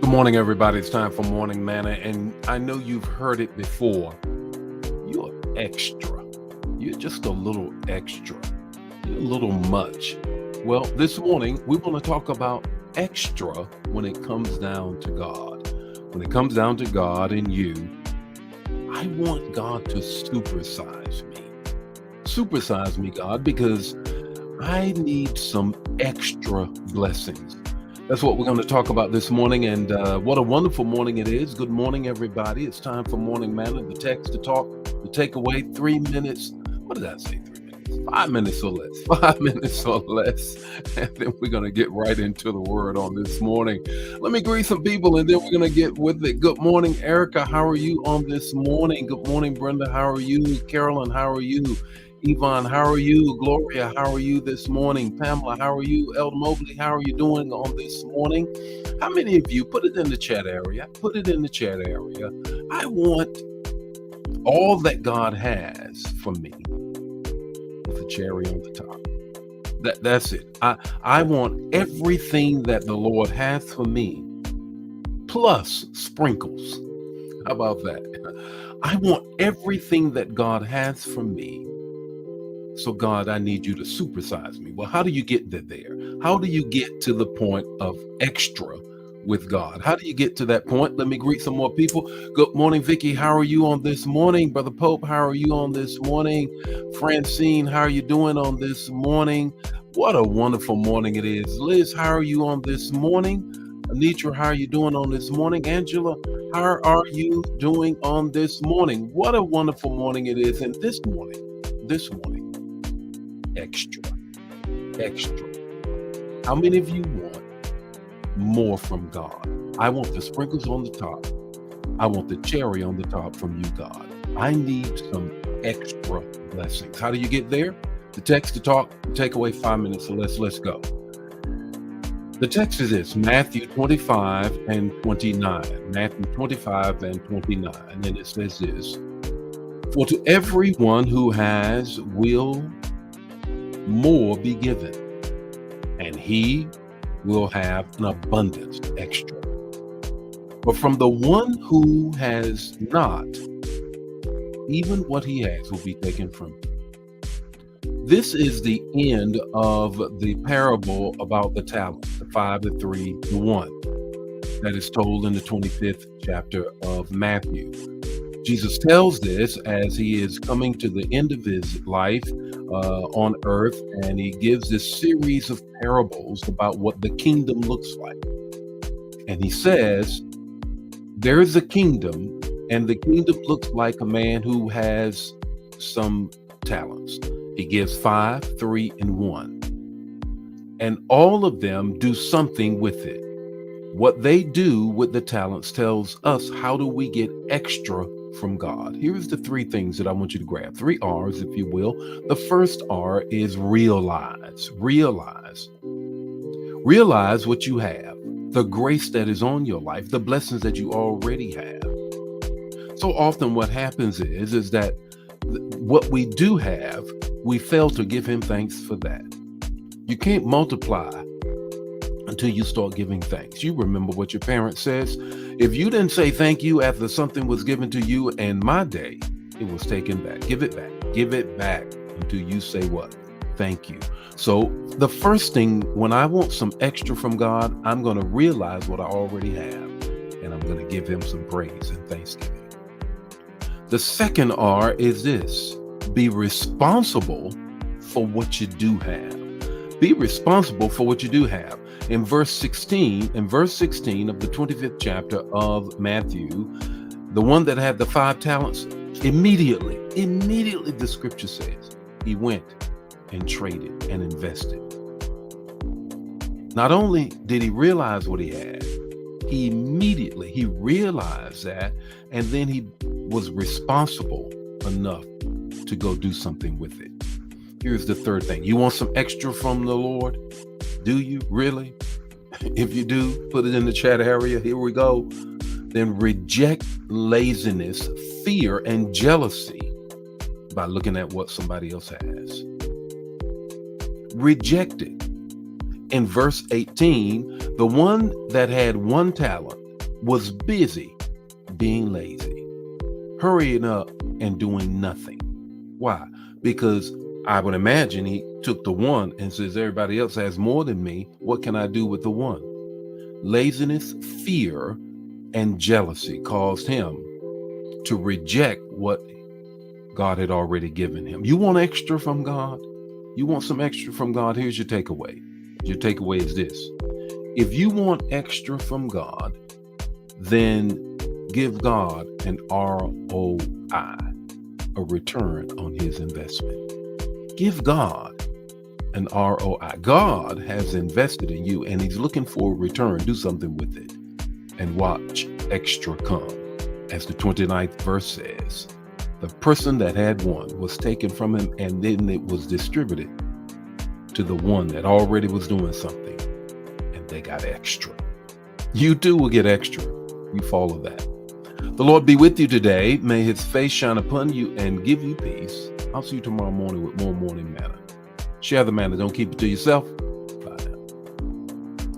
Good morning, everybody. It's time for Morning Manna, and I know you've heard it before. You're extra. You're just a little extra. You're a little much. Well, this morning, we want to talk about extra when it comes down to God. When it comes down to God and you, I want God to supersize me. Supersize me, God, because I need some extra blessings. That's what we're going to talk about this morning, and what a wonderful morning it is. Good morning, everybody. It's time for Morning Manna, the text to talk, the takeaway, 3 minutes. What did I say, 3 minutes? 5 minutes or less. 5 minutes or less. And then we're going to get right into the word on this morning. Let me greet some people, and then we're going to get with it. Good morning, Erica. How are you on this morning? Good morning, Brenda. How are you? Carolyn, how are you? Yvonne, how are you? Gloria, how are you this morning? Pamela, how are you? Elder Mobley, how are you doing on this morning? How many of you, put it in the chat area, put it in the chat area. I want all that God has for me with a cherry on the top. That's it. I want everything that the Lord has for me, plus sprinkles. How about that? I want everything that God has for me. So God, I need you to supersize me. Well, how do you get there? How do you get to the point of extra with God? How do you get to that point? Let me greet some more people. Good morning, Vicky. How are you on this morning? Brother Pope, how are you on this morning? Francine, how are you doing on this morning? What a wonderful morning it is. Liz, how are you on this morning? Anitra, how are you doing on this morning? Angela, how are you doing on this morning? What a wonderful morning it is. And this morning, extra. How many of you want more from God? I want the sprinkles on the top. I want the cherry on the top from you, God. I need some extra blessings. How do you get there? The text to talk, take away 5 minutes, so let's go. The text is this, Matthew 25 and 29. Matthew 25 and 29. And it says this, for to everyone who has will more be given, and he will have an abundance extra. But from the one who has not, even what he has will be taken from him. This is the end of the parable about the talent, the 5, the 3, the 1, that is told in the 25th chapter of Matthew. Jesus tells this as he is coming to the end of his life on earth, and he gives this series of parables about what the kingdom looks like. And he says, there is a kingdom, and the kingdom looks like a man who has some talents. He gives 5, 3, and 1. And all of them do something with it. What they do with the talents tells us how do we get extra from God. Here's the 3 things that I want you to grab. 3 R's, if you will. The first R is realize. Realize what you have, the grace that is on your life, the blessings that you already have. So often what happens is that what we do have, we fail to give him thanks for that. You can't multiply until you start giving thanks. You remember what your parent says. If you didn't say thank you after something was given to you in my day, it was taken back. Give it back. Give it back until you say what? Thank you. So the first thing, when I want some extra from God, I'm going to realize what I already have, and I'm going to give him some praise and thanksgiving. The second R is this: be responsible for what you do have. Be responsible for what you do have. In verse 16 of the 25th chapter of Matthew, the one that had the 5 talents, immediately the scripture says, he went and traded and invested. Not only did he realize what he had, he realized that, and then he was responsible enough to go do something with it. Here's the third thing. You want some extra from the Lord? Do you really? If you do, put it in the chat area. Here we go. Then reject laziness, fear, and jealousy by looking at what somebody else has. Reject it. In verse 18, the one that had 1 talent was busy being lazy, hurrying up and doing nothing. Why? Because I would imagine he took the one and says, everybody else has more than me. What can I do with the one? Laziness, fear, and jealousy caused him to reject what God had already given him. You want extra from God? You want some extra from God? Here's your takeaway. Your takeaway is this. If you want extra from God, then give God an ROI, a return on his investment. Give God an ROI. God has invested in you and he's looking for a return. Do something with it and watch extra come. As the 29th verse says, the person that had one was taken from him and then it was distributed to the one that already was doing something and they got extra. You too will get extra. You follow that. The Lord be with you today. May his face shine upon you and give you peace. I'll see you tomorrow morning with more morning manna. Share the manna. Don't keep it to yourself.